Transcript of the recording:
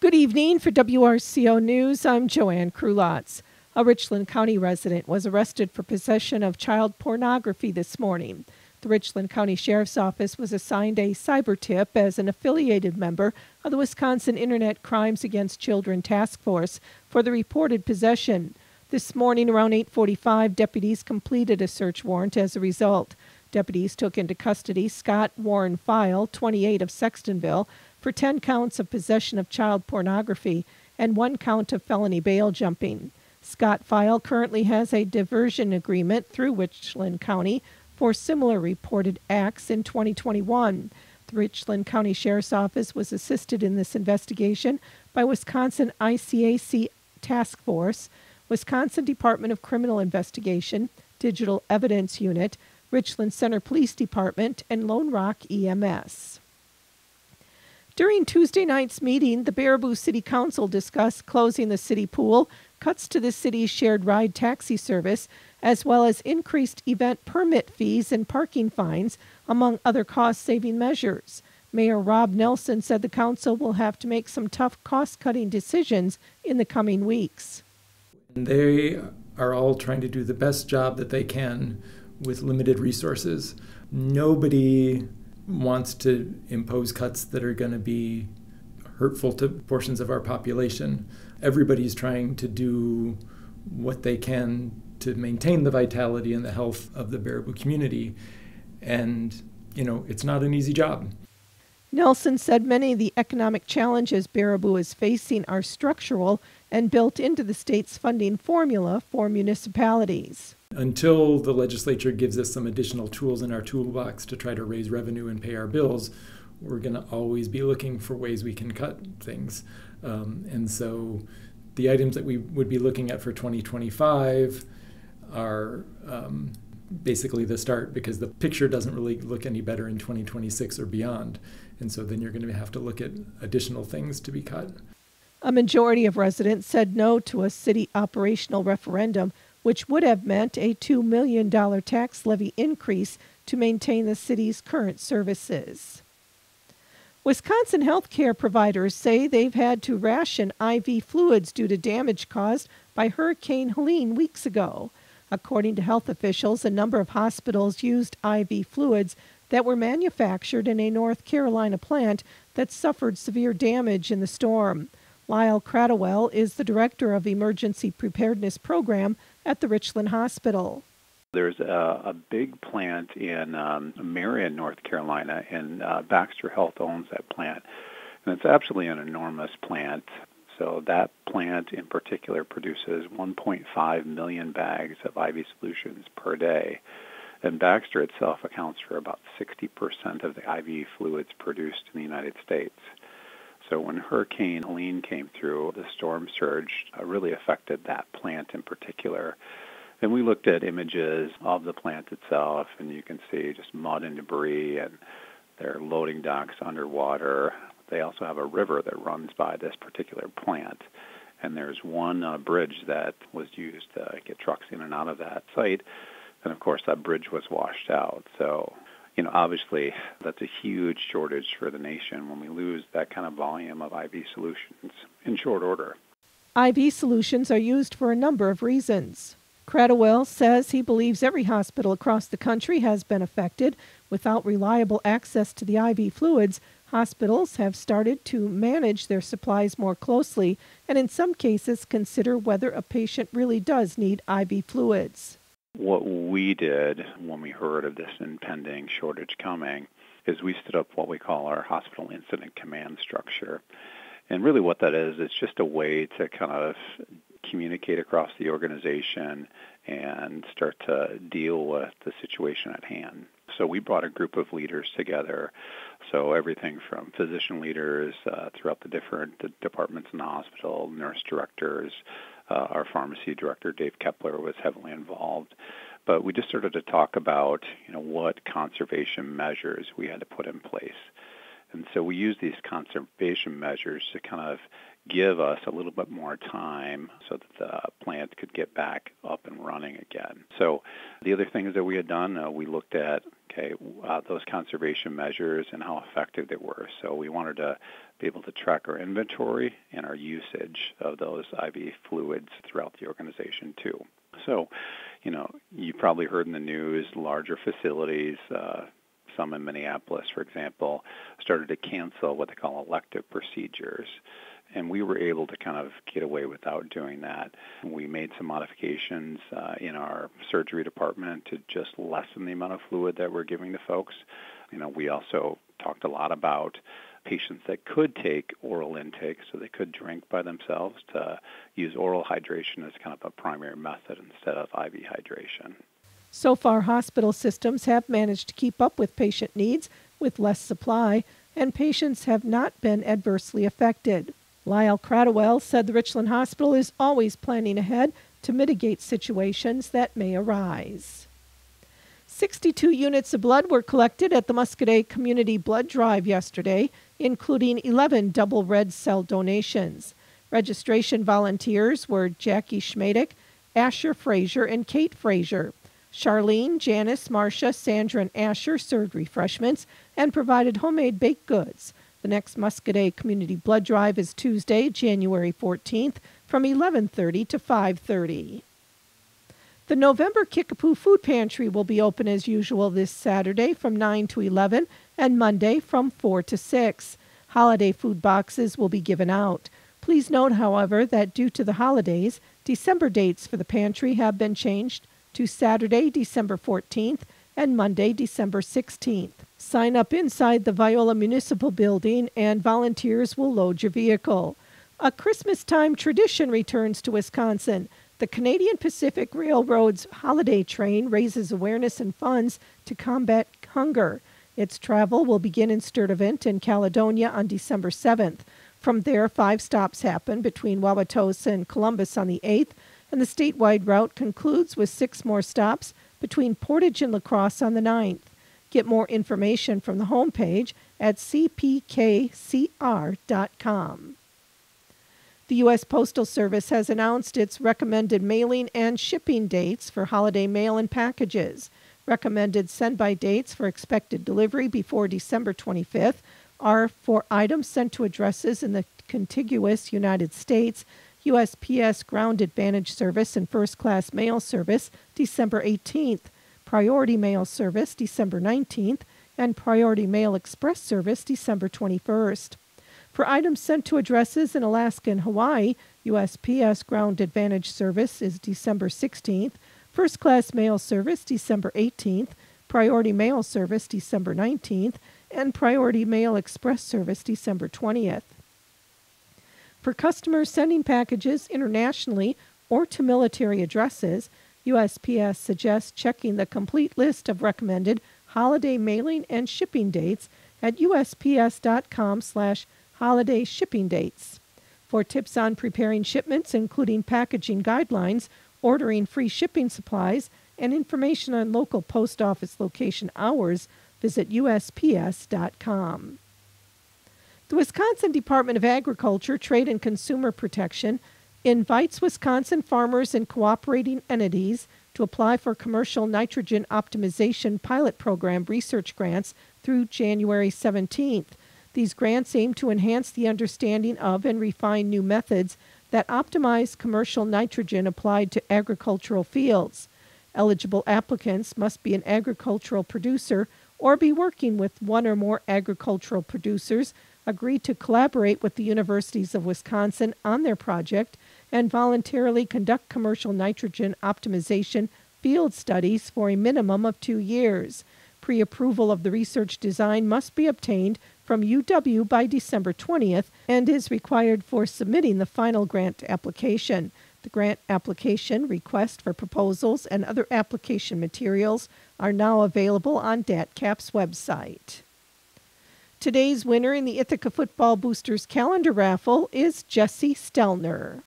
Good evening. For WRCO News, I'm Joanne Krulotz. A Richland County resident was arrested for possession of child pornography this morning. The Richland County Sheriff's Office was assigned a cyber tip as an affiliated member of the Wisconsin Internet Crimes Against Children Task Force for the reported possession. This morning around 8:45, deputies completed a search warrant as a result. Deputies took into custody Scott Warren File, 28, of Sextonville, for 10 counts of possession of child pornography and 1 count of felony bail jumping. Scott File currently has a diversion agreement through Richland County for similar reported acts in 2021. The Richland County Sheriff's Office was assisted in this investigation by Wisconsin ICAC Task Force, Wisconsin Department of Criminal Investigation, Digital Evidence Unit, Richland Center Police Department, and Lone Rock EMS. During Tuesday night's meeting, the Baraboo City Council discussed closing the city pool, cuts to the city's shared ride taxi service, as well as increased event permit fees and parking fines, among other cost-saving measures. Mayor Rob Nelson said the council will have to make some tough cost-cutting decisions in the coming weeks. They are all trying to do the best job that they can with limited resources. Nobody wants to impose cuts that are going to be hurtful to portions of our population. Everybody's trying to do what they can to maintain the vitality and the health of the Baraboo community. And, it's not an easy job. Nelson said many of the economic challenges Baraboo is facing are structural and built into the state's funding formula for municipalities. Until the legislature gives us some additional tools in our toolbox to try to raise revenue and pay our bills, we're going to always be looking for ways we can cut things. And so the items that we would be looking at for 2025 are basically the start, because the picture doesn't really look any better in 2026 or beyond. And so then you're going to have to look at additional things to be cut. A majority of residents said no to a city operational referendum, which would have meant a $2 million tax levy increase to maintain the city's current services. Wisconsin healthcare providers say they've had to ration IV fluids due to damage caused by Hurricane Helene weeks ago. According to health officials, a number of hospitals used IV fluids that were manufactured in a North Carolina plant that suffered severe damage in the storm. Lyle Cradwell is the director of Emergency Preparedness Program at the Richland Hospital. There's a big plant in Marion, North Carolina, and Baxter Health owns that plant. And it's absolutely an enormous plant. So that plant in particular produces 1.5 million bags of IV solutions per day. And Baxter itself accounts for about 60% of the IV fluids produced in the United States. So when Hurricane Helene came through, the storm surge really affected that plant in particular. And we looked at images of the plant itself, and you can see just mud and debris, and their loading docks underwater. They also have a river that runs by this particular plant. And there's one bridge that was used to get trucks in and out of that site. And of course, that bridge was washed out. So, obviously, that's a huge shortage for the nation when we lose that kind of volume of IV solutions in short order. IV solutions are used for a number of reasons. Cradwell says he believes every hospital across the country has been affected. Without reliable access to the IV fluids, hospitals have started to manage their supplies more closely and in some cases consider whether a patient really does need IV fluids. What we did when we heard of this impending shortage coming is we stood up what we call our hospital incident command structure. And really what that is, it's just a way to kind of communicate across the organization and start to deal with the situation at hand. So we brought a group of leaders together, so everything from physician leaders throughout the different departments in the hospital, nurse directors, our pharmacy director, Dave Kepler, was heavily involved. But we just started to talk about, what conservation measures we had to put in place. And so we use these conservation measures to kind of give us a little bit more time so that the plant could get back up and running again. So the other things that we had done, we looked at those conservation measures and how effective they were. So we wanted to be able to track our inventory and our usage of those IV fluids throughout the organization too. So, you probably heard in the news, larger facilities, some in Minneapolis, for example, started to cancel what they call elective procedures. And we were able to kind of get away without doing that. We made some modifications in our surgery department to just lessen the amount of fluid that we're giving to folks. We also talked a lot about patients that could take oral intake, so they could drink by themselves, to use oral hydration as kind of a primary method instead of IV hydration. So far, hospital systems have managed to keep up with patient needs with less supply, and patients have not been adversely affected. Lyle Cradwell said the Richland Hospital is always planning ahead to mitigate situations that may arise. 62 units of blood were collected at the Muscadet Community Blood Drive yesterday, including 11 double red cell donations. Registration volunteers were Jackie Schmadick, Asher Frazier, and Kate Frazier. Charlene, Janice, Marcia, Sandra, and Asher served refreshments and provided homemade baked goods. The next Muscadet Community Blood Drive is Tuesday, January 14th from 11:30 to 5:30. The November Kickapoo Food Pantry will be open as usual this Saturday from 9 to 11 and Monday from 4 to 6. Holiday food boxes will be given out. Please note, however, that due to the holidays, December dates for the pantry have been changed to Saturday, December 14th and Monday, December 16th. Sign up inside the Viola Municipal Building and volunteers will load your vehicle. A Christmas-time tradition returns to Wisconsin. The Canadian Pacific Railroad's holiday train raises awareness and funds to combat hunger. Its travel will begin in Sturtevant in Caledonia on December 7th. From there, 5 stops happen between Wauwatosa and Columbus on the 8th, and the statewide route concludes with 6 more stops between Portage and La Crosse on the 9th. Get more information from the homepage at cpkcr.com. The U.S. Postal Service has announced its recommended mailing and shipping dates for holiday mail and packages. Recommended send-by dates for expected delivery before December 25th are for items sent to addresses in the contiguous United States, USPS Ground Advantage Service and First Class Mail Service, December 18th, Priority Mail Service, December 19th, and Priority Mail Express Service, December 21st. For items sent to addresses in Alaska and Hawaii, USPS Ground Advantage Service is December 16th, First Class Mail Service, December 18th, Priority Mail Service, December 19th, and Priority Mail Express Service, December 20th. For customers sending packages internationally or to military addresses, USPS suggests checking the complete list of recommended holiday mailing and shipping dates at usps.com/holiday shipping dates. For tips on preparing shipments, including packaging guidelines, ordering free shipping supplies, and information on local post office location hours, visit usps.com. The Wisconsin Department of Agriculture, Trade and Consumer Protection invites Wisconsin farmers and cooperating entities to apply for commercial nitrogen optimization pilot program research grants through January 17th. These grants aim to enhance the understanding of and refine new methods that optimize commercial nitrogen applied to agricultural fields. Eligible applicants must be an agricultural producer or be working with one or more agricultural producers, agree to collaborate with the universities of Wisconsin on their project, and voluntarily conduct commercial nitrogen optimization field studies for a minimum of 2 years. Pre-approval of the research design must be obtained from UW by December 20th and is required for submitting the final grant application. The grant application, request for proposals, and other application materials are now available on DATCAP's website. Today's winner in the Ithaca Football Boosters calendar raffle is Jesse Stelner.